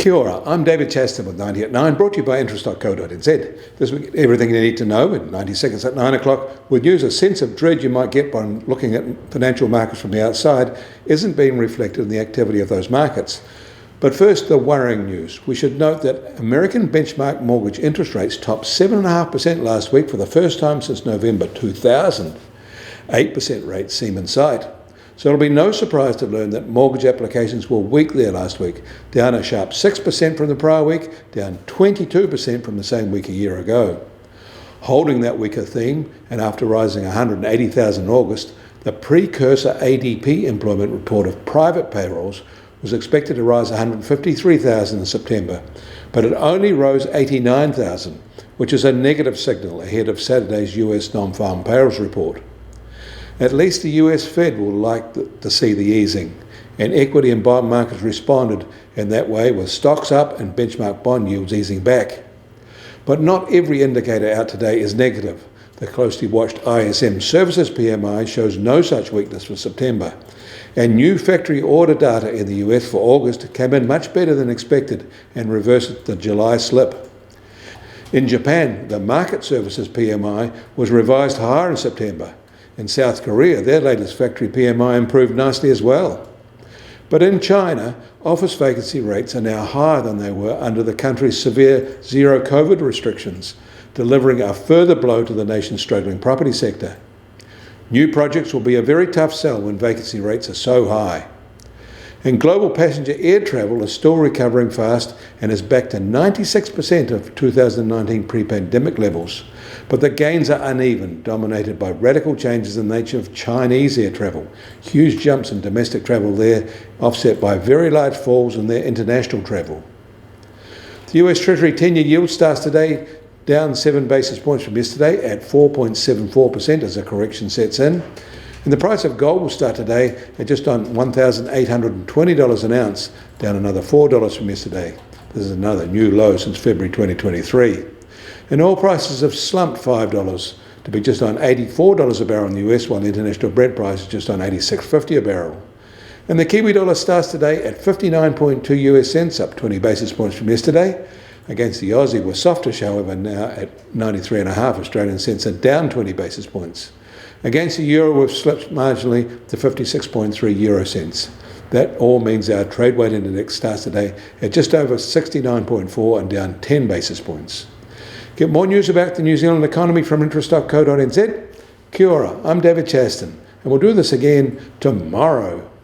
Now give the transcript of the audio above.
Kia ora, I'm David Chaston with 90 at 9, brought to you by interest.co.nz. This week, everything you need to know in 90 seconds at 9 o'clock. With news, a sense of dread you might get by looking at financial markets from the outside isn't being reflected in the activity of those markets. But first, the worrying news. We should note that American benchmark mortgage interest rates topped 7.5% last week for the first time since November 2000. 8% rates seem in sight. So it'll be no surprise to learn that mortgage applications were weak there last week, down a sharp 6% from the prior week, down 22% from the same week a year ago. Holding that weaker theme, and after rising 180,000 in August, the precursor ADP employment report of private payrolls was expected to rise 153,000 in September, but it only rose 89,000, which is a negative signal ahead of Saturday's US non-farm payrolls report. At least the US Fed will like to see the easing, and equity and bond markets responded in that way with stocks up and benchmark bond yields easing back. But not every indicator out today is negative. The closely watched ISM Services PMI shows no such weakness for September, and new factory order data in the US for August came in much better than expected and reversed the July slip. In Japan, the Market Services PMI was revised higher in September. In South Korea, their latest factory PMI improved nicely as well. But in China, office vacancy rates are now higher than they were under the country's severe zero-COVID restrictions, delivering a further blow to the nation's struggling property sector. New projects will be a very tough sell when vacancy rates are so high. And global passenger air travel is still recovering fast and is back to 96% of 2019 pre-pandemic levels. But the gains are uneven, dominated by radical changes in the nature of Chinese air travel. Huge jumps in domestic travel there, offset by very large falls in their international travel. The US Treasury 10-year yield starts today down 7 basis points from yesterday at 4.74% as a correction sets in. And the price of gold will start today at just on $1,820 an ounce, down another $4 from yesterday. This is another new low since February 2023. And oil prices have slumped $5 to be just on $84 a barrel in the US, while the international Brent price is just on $86.50 a barrel. And the Kiwi dollar starts today at 59.2 US cents, up 20 basis points from yesterday. Against the Aussie, we're softish, however, now at 93.5 Australian cents and down 20 basis points. Against the euro, we've slipped marginally to 56.3 euro cents. That all means our trade weight index starts today at just over 69.4 and down 10 basis points. Get more news about the New Zealand economy from interest.co.nz. Kia ora, I'm David Chaston, and we'll do this again tomorrow.